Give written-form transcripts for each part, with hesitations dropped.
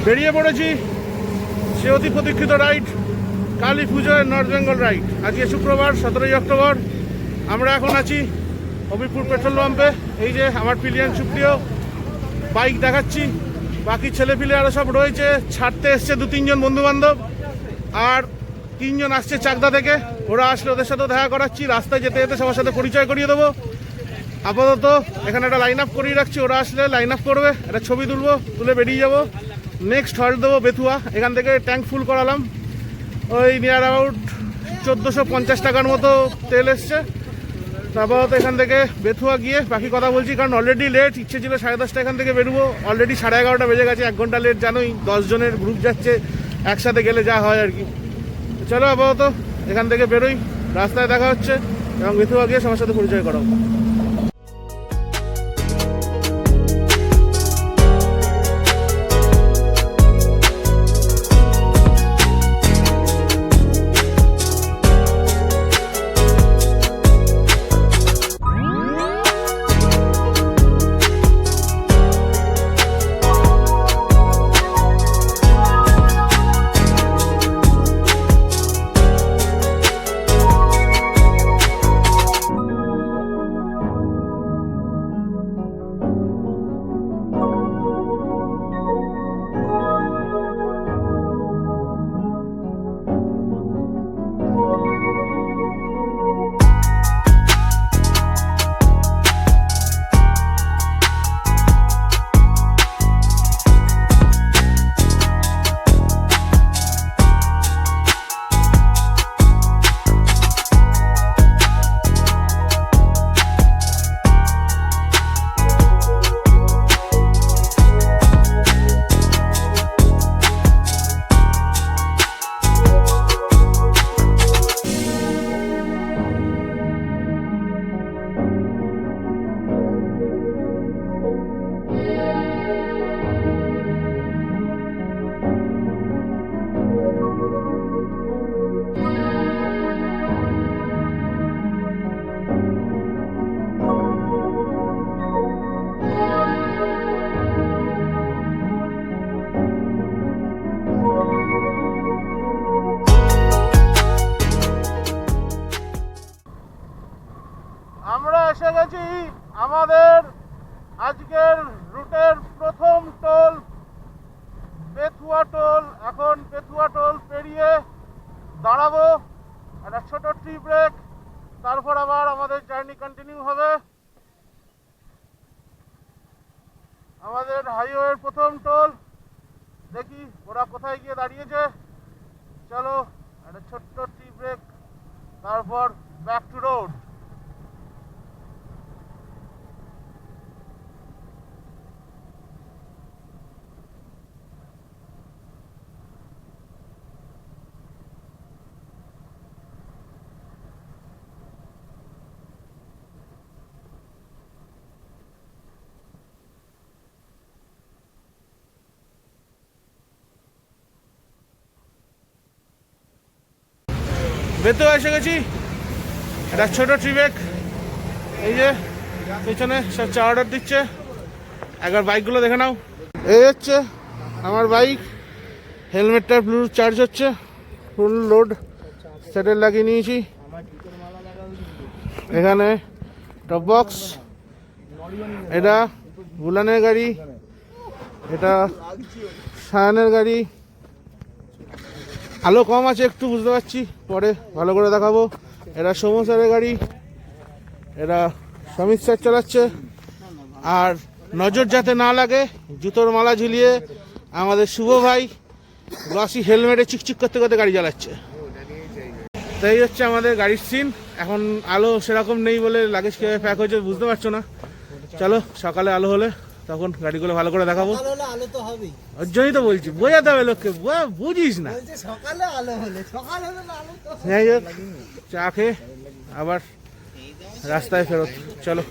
বেরিয়ে পড়েছি সে অতি প্রতীক্ষিত রাইড কালী পুজোর নর্থ বেঙ্গল রাইড। আজকে শুক্রবার 17ই অক্টোবর। আমরা এখন আছি হবিপুর পেট্রোল পাম্পে। এই যে আমার পিলিয়ন সুপ্রিয় বাইক দেখাচ্ছি, বাকি ছেলেপিলে আরও সব রয়েছে। ছাড়তে এসছে 2-3 জন বন্ধুবান্ধব, আর 3 জন আসছে চাকদা থেকে। ওরা আসলে ওদের সাথেও দেখা করাচ্ছি। রাস্তায় যেতে যেতে সবার সাথে পরিচয় করিয়ে দেবো। আপাতত এখানে একটা লাইন আপ করিয়ে রাখছি, ওরা আসলে লাইন আপ করবে, একটা ছবি তুলবো, তুলে বেরিয়ে যাবো। নেক্সট হল্ট দেবো বেথুয়া। এখান থেকে ট্যাঙ্ক ফুল করালাম, ওই নিয়ার অ্যাবাউট 1450 টাকার মতো তেল এসছে। আপাতত এখান থেকে বেথুয়া গিয়ে বাকি কথা বলছি, কারণ অলরেডি লেট। ইচ্ছে ছিল 10:30 এখান থেকে বেরোবো, অলরেডি 11:30 বেজে গেছে। 1 ঘন্টা লেট, জানোই 10 জনের গ্রুপ যাচ্ছে, একসাথে গেলে যা হয় আর কি। চলো আপাতত এখান থেকে বেরোই, রাস্তায় দেখা হচ্ছে এবং বেথুয়া গিয়ে সবার সাথে পরিচয় করাবো। আমরা এসে গেছি আমাদের আজকের রুটের প্রথম টোল, বেথুয়া টোল। এখন বেথুয়া টোল পেরিয়ে দাঁড়াবো, একটা ছোট ট্রি ব্রেক, তারপর আবার আমাদের জার্নি কন্টিনিউ হবে। আমাদের হাইওয়ের প্রথম টোল, দেখি ওরা কোথায় গিয়ে দাঁড়িয়েছে। চলো একটা ছোট্ট ট্রি ব্রেক, তারপর ব্যাক টু রোড। বেথুয়া এসে গেছি, একটা ছোটো ট্রিবেক। এই যে পেছনে সব চা অর্ডার দিচ্ছে। একবার বাইকগুলো দেখে নাও। এই হচ্ছে আমার বাইক, হেলমেটটা ব্লুটুথ চার্জ হচ্ছে, ফুল লোড সেটেল লাগিয়ে নিয়েছি। এখানে টপ বক্স, এটা বুলানের গাড়ি, এটা সায়ানের গাড়ি। আলো কম আছে একটু, বুঝতে পারছি, পরে ভালো করে দেখাবো। এরা সৌম্য স্যারের গাড়ি, এরা সমিত স্যার চালাচ্ছে। আর নজর যাতে না লাগে, জুতোর মালা ঝুলিয়ে আমাদের শুভ ভাই গ্লসি হেলমেটে চিকচিক করতে করতে গাড়ি চালাচ্ছে। তাই হচ্ছে আমাদের গাড়ির সিন। এখন আলো সেরকম নেই বলে লাগেজ কীভাবে প্যাক হয়েছে বুঝতে পারছো না। চলো সকালে আলো হলে তখন গাড়িগুলো ভালো করে দেখাবো। ওর জন্যই তো বলছি, বোঝাতে হবে লোককে, বুঝিস না। যাই হোক, চা খেয়ে আবার রাস্তায় ফেরত। চলো।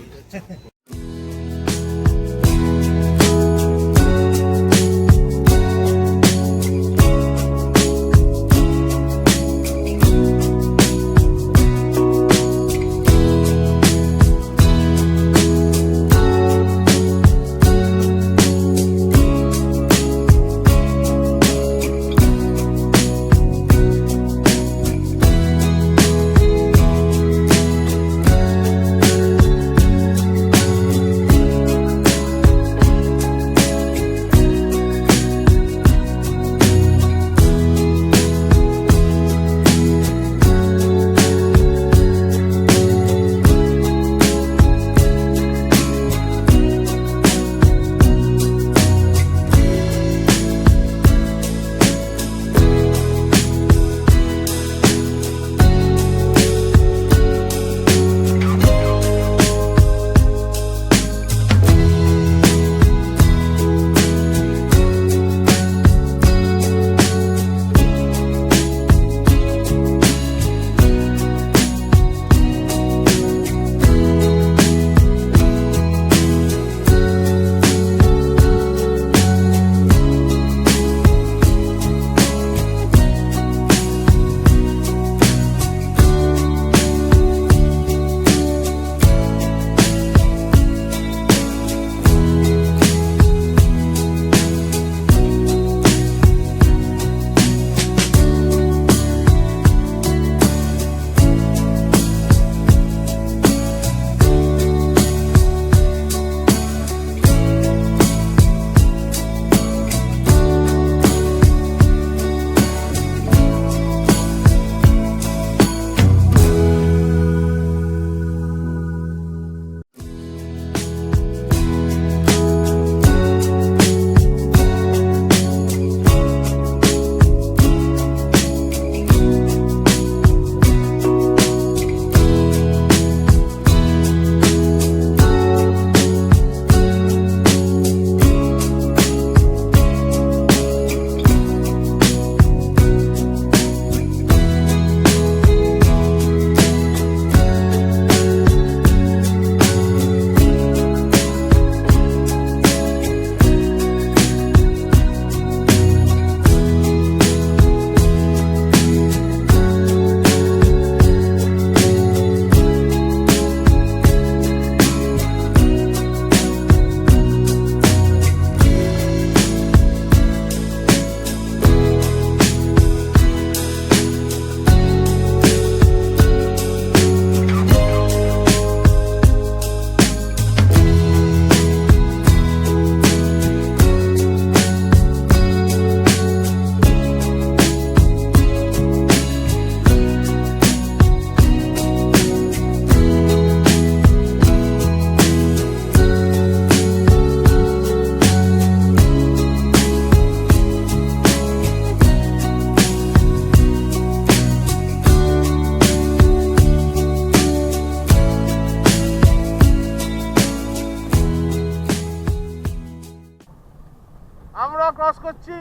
পাপুদা ক্রস করছি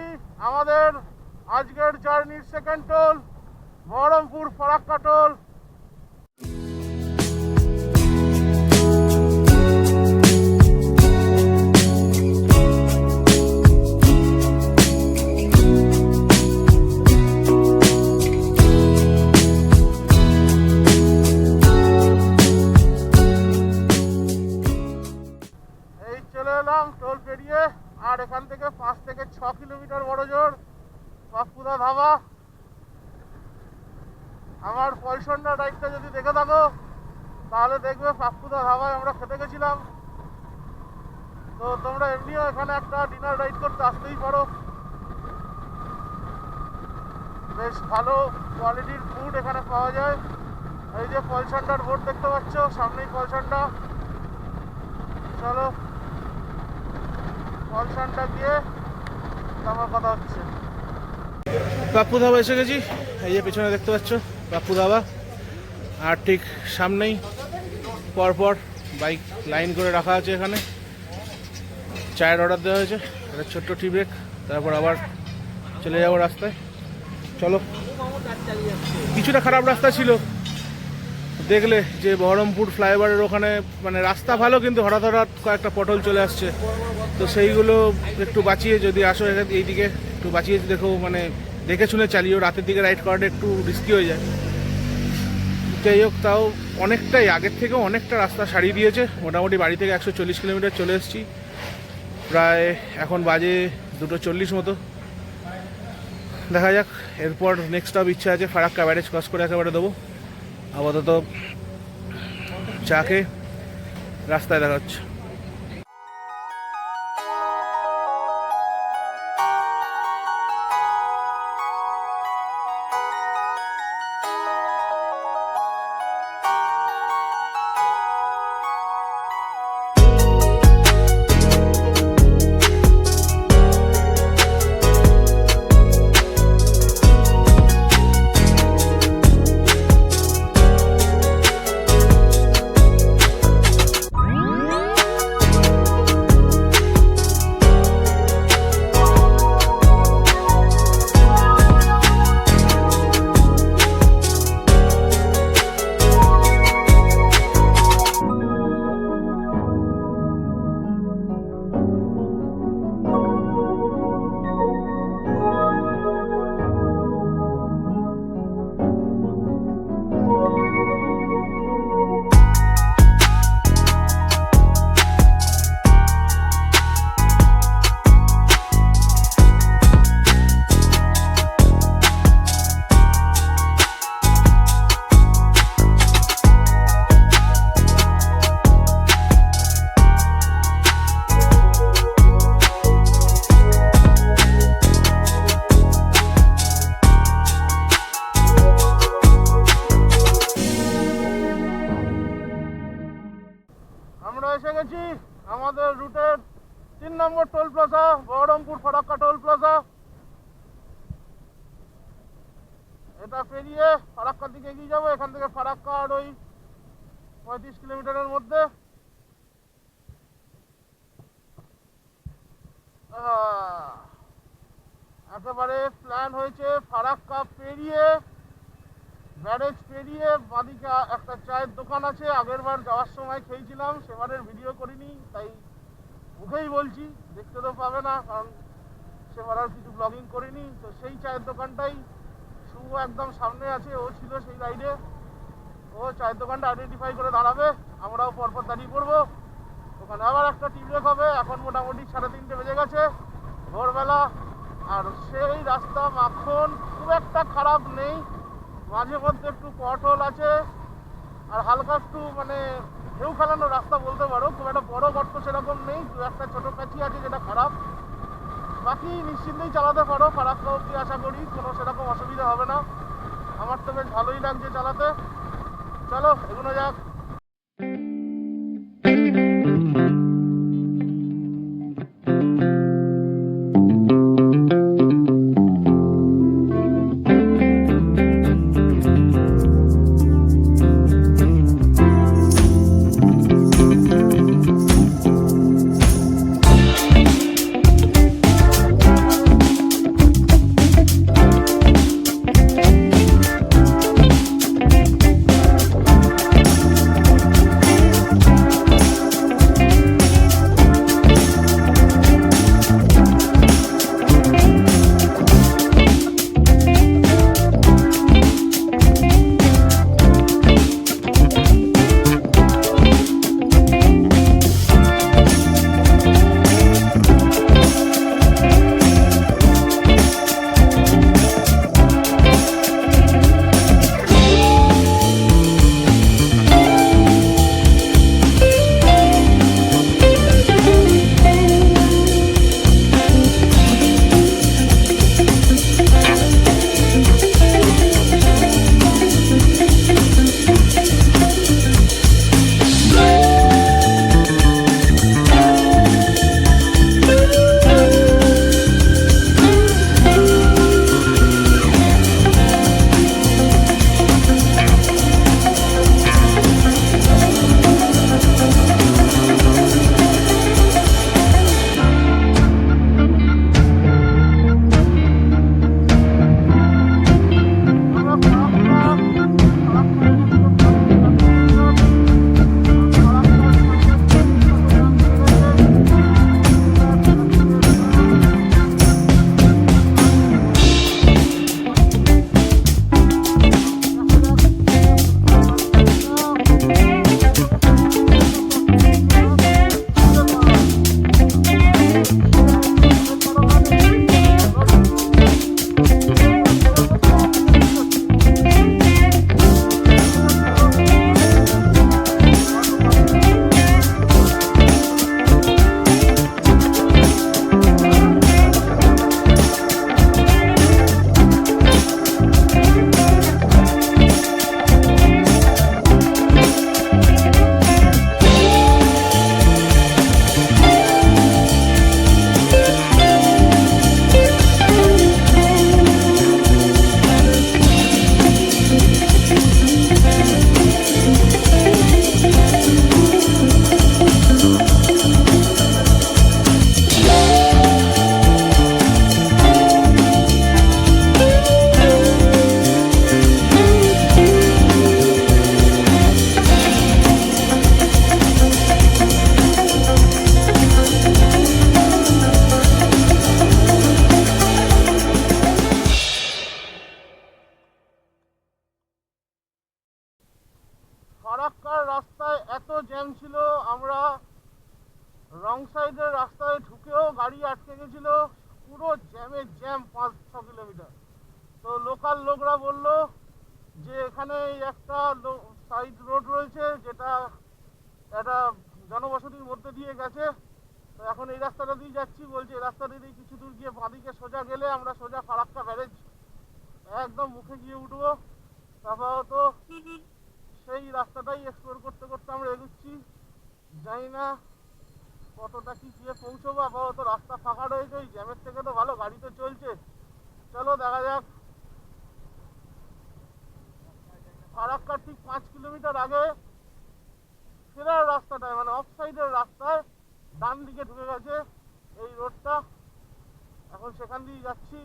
আমাদের আজকের জার্নির second toll Baharampur Farakka toll. এই চলে এলাম টোল পেরিয়ে, আর এখান থেকে 5 থেকে 6 কিলোমিটার বড় জোর পাপুদা ধাবা। আমার পয়সন্ডা রাইডটা যদি দেখে থাকো তাহলে দেখবে পাপুদা ধাবায় আমরা খেতে গেছিলাম। তো তোমরা এমনিও এখানে একটা ডিনার রাইড করতে আসতেই পারো। বেশ ভালো কোয়ালিটির ফুড এখানে পাওয়া যায়। এই যে পয়সন্ডার বোর্ড দেখতে পাচ্ছ, সামনেই পয়সন্ডা। চলো পয়সন্ডা গিয়ে আমার কথা হচ্ছে। পাপ্পু ধাবা এসে গেছি, এই যে পেছনে দেখতে পাচ্ছ পাপ্পু ধাবা। আর ঠিক সামনেই পরপর বাইক লাইন করে রাখা আছে। এখানে চায়ের অর্ডার দেওয়া হয়েছে, একটা ছোট্ট টি ব্রেক, তারপর আবার চলে যাবো রাস্তায়। চলো, কিছুটা খারাপ রাস্তা ছিল, দেখলে যে বহরমপুর ফ্লাইওভারের ওখানে মানে রাস্তা ভালো, কিন্তু হঠাৎ হঠাৎ কয়েকটা পটল চলে আসছে। তো সেইগুলো একটু বাঁচিয়ে যদি আসো এইদিকে একটু বাঁচিয়ে দেখো, মানে দেখে শুনে চালিও। রাতের দিকে রাইড করাটা একটু রিস্কি হয়ে যায়। যাই হোক, তাও অনেকটাই আগের থেকেও অনেকটা রাস্তা সারিয়ে দিয়েছে। মোটামুটি বাড়ি থেকে 140 কিলোমিটার চলে এসেছি, প্রায় এখন বাজে 2:40 মতো। দেখা যাক, এরপর নেক্সট স্টপ ইচ্ছা আছে ফারাক্কা ব্যারেজ ক্রস করে একেবারে দেবো। আপাতত চা খেয়ে রাস্তায় দেখা হচ্ছে। আমরা এসে গেছি আমাদের রুটের 3 নম্বর toll plaza, Baharampur Farakka toll plaza. এটা পেরিয়ে ফারাক্কার দিকে এগিয়ে যাবো। এখান থেকে ফারাক্কা আর ওই 35 কিলোমিটারের মধ্যে। একেবারে প্ল্যান হয়েছে ফারাক্কা পেরিয়ে ব্যারেজ পেরিয়ে বাদিকে একটা চায়ের দোকান আছে। আগের বার যাওয়ার সময় খেয়েছিলাম, সেবারের ভিডিও করিনি, তাই মুখেই বলছি, দেখতে তো পাবে না কারণ সেবার আর কিছু ব্লগিং করিনি। তো সেই চায়ের দোকানটাই শুভ একদম সামনে আছে, ও ছিল সেই রাইডে। ও চায়ের দোকানটা আইডেন্টিফাই করে দাঁড়াবে, আমরাও পরপর দাঁড়িয়ে পড়বো। ওখানে আবার একটা টি ব্রেক হবে। এখন মোটামুটি 3:30 বেজে গেছে ভোরবেলা, আর সেই রাস্তা মাখন খুব একটা খারাপ নেই। মাঝে মধ্যে একটু পটহোল আছে, আর হালকা একটু মানে ঢেউ খেলানো রাস্তা বলতে পারো। খুব একটা বড় গর্ত সেরকম নেই, দু একটা ছোটো প্যাচি আছে যেটা খারাপ। বাকি নিশ্চিন্তেই চালাতে পারো। ফারাক্কা অবধি আশা করি কোনো সেরকম অসুবিধা হবে না। আমার তো বেশ ভালোই লাগছে চালাতে। চলো এগুলো যাক। আমরা রং সাইডের রাস্তায় ঢুকেও গাড়ি আটকে গেছিল, পুরো জ্যামে জ্যাম 5-6 কিলোমিটার। তো লোকাল লোকরা বলল যে এখানে একটা সাইড রোড রয়েছে যেটা একটা জনবসতির মধ্যে দিয়ে গেছে, তো এখন এই রাস্তাটা দিয়ে যাচ্ছি। বলছে এই রাস্তাটা দিয়ে কিছু দূর গিয়ে বাঁদিকে সোজা গেলে আমরা সোজা ফারাক্কা ব্যারেজ একদম মুখে গিয়ে উঠবো। আপাতত সেই রাস্তাটাই এক্সপ্লোর করতে করতে আমরা এগুচ্ছি, জানি না কতটা কি গিয়ে পৌঁছবো। আপাতত রাস্তা ফাঁকা রয়েছে, ওই জ্যামের থেকে তো ভালো গাড়ি তো চলছে। চলো দেখা যাক। ফারাক্কার ঠিক 5 কিলোমিটার আগে ফেরার রাস্তাটায়, মানে অফ সাইডের রাস্তায় ডান দিকে ঢুকে গেছে এই রোডটা, এখন সেখান দিয়ে যাচ্ছি।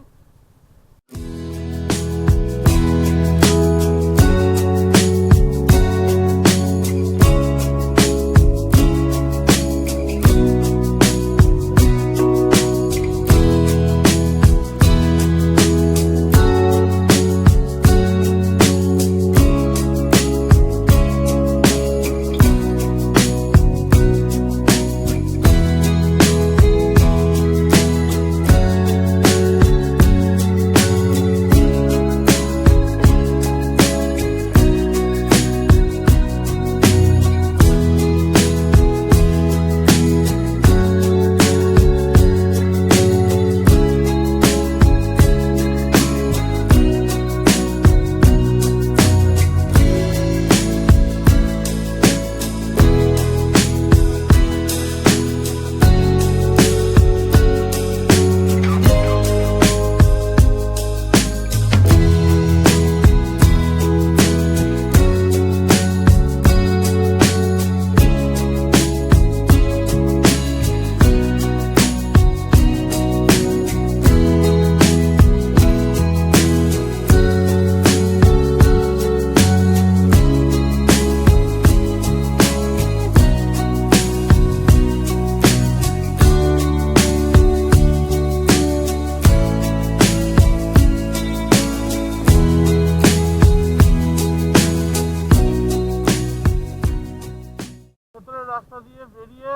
রাস্তা দিয়ে বেরিয়ে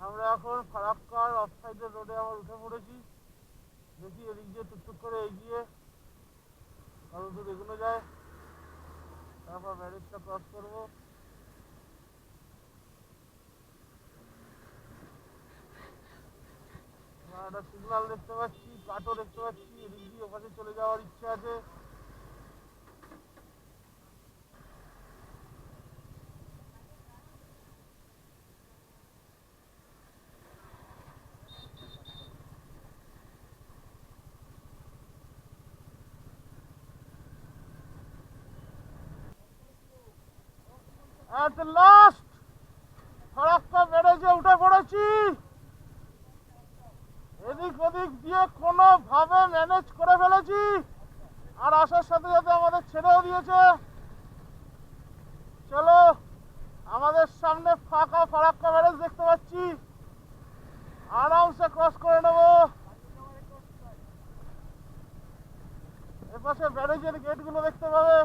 আমরা এখন ফারাক্কার অফ সাইডের রোডে আবার উঠে পড়েছি। দেখি এদিক দিয়ে টুকটুক করে এগিয়ে আরো দূর এগোনো যায়, তারপর ব্যারেজটা ক্রস করবো। একটা সিগন্যাল দেখতে পাচ্ছি, কাঠও দেখতে পাচ্ছি, এদিক দিয়ে ওখানে চলে যাওয়ার ইচ্ছা আছে। At the last, ফারাক্কা ব্যারেজে উঠে পড়েছি। এদিক ওদিক দিয়ে কোনো ভাবে ম্যানেজ করে ফেলেছি, আর আসার সাথে সাথে আমাদের ছেড়েও দিয়েছে। চলো, আমাদের সামনে ফাঁকা ফারাক্কা ব্যারেজ দেখতে পাচ্ছি, আরামসে ক্রস করে নেব। এপাশে ব্যারেজের গেটগুলো দেখতে পাবে।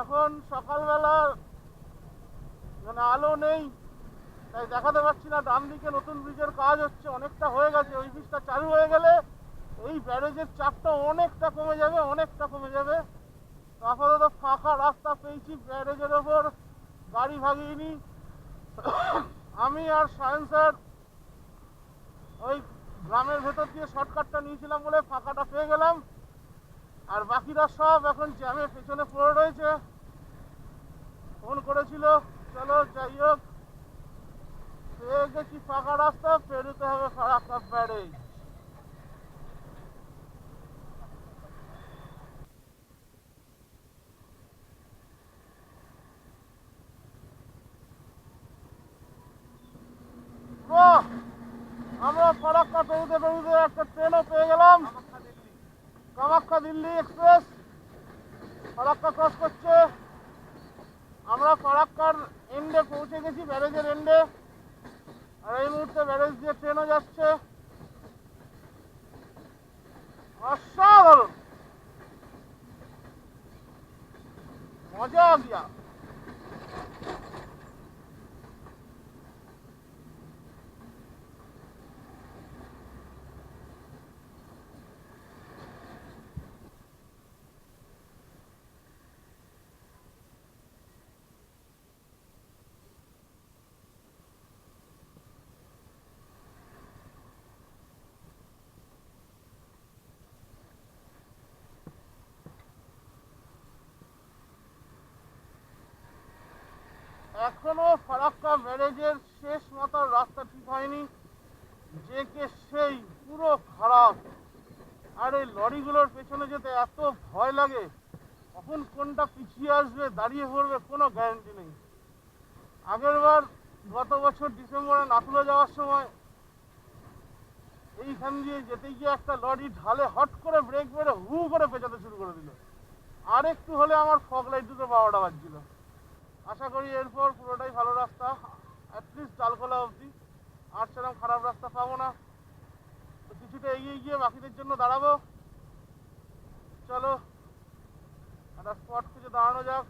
এখন সকালবেলা মানে আলো নেই, তাই দেখাতে পারছি না। ডান দিকে নতুন ব্রিজের কাজ হচ্ছে, অনেকটা হয়ে গেছে। ওই ব্রিজটা চালু হয়ে গেলে এই ব্যারেজের চাপটা অনেকটা কমে যাবে, অনেকটা কমে যাবে। আপাতত ফাঁকা রাস্তা পেয়েছি, ব্যারেজের ওপর গাড়ি ভাগিয়ে আমি আর সায়েন্স স্যার ওই গ্রামের ভেতর দিয়ে শর্টকাটটা নিয়েছিলাম বলে ফাঁকাটা পেয়ে গেলাম, আর বাকিরা সব এখন জ্যামের পেছনে পড়ে রয়েছে। ফোন করেছিল, চলো যাই হোক, পেয়ে গেছি ফাঁকা রাস্তা, পেরোতে হবে ফারাক্কা ব্যারেজ। আমরা ফারাক্কা পেরোতে পেরোতে একটা ট্রেনও পেয়ে গেলাম, কামাখ্যা দিল্লি এক্সপ্রেস। ফারাক্কা ক্রস করছে, আমরা ফারাক্কার এন্ডে পৌঁছে গেছি, ব্যারেজের এন্ডে। আর এই মুহূর্তে ব্যারেজ দিয়ে ট্রেনও যাচ্ছে, অসাধারণ। মজা আ গিয়া। এখনো ফারাক্কা ব্যারেজের শেষ মাথার রাস্তা ঠিক হয়নি, যে কে সেই পুরো খারাপ। আর এই লরিগুলোর পেছনে যেতে এত ভয় লাগে, কখন কোনটা পিছিয়ে আসবে দাঁড়িয়ে পড়বে কোনো গ্যারান্টি নেই। আগেরবার গত বছর ডিসেম্বরে নাথুলা যাওয়ার সময় এইখান দিয়ে যেতে গিয়ে একটা লরি ঢালে হট করে ব্রেক মেরে হু করে পেঁচাতে শুরু করে দিল। আর একটু হলে আমার ফগ লাইট দুটো 12টা বাজছিল। আশা করি এরপর পুরোটাই ভালো রাস্তা, অ্যাটলিস্ট ডালখোলা অবধি। আর সেরকম খারাপ রাস্তা পাবো না, তো কিছুটা এগিয়ে গিয়ে বাকিদের জন্য দাঁড়াবো। চলো একটা স্পট খুঁজে দাঁড়ানো যাক।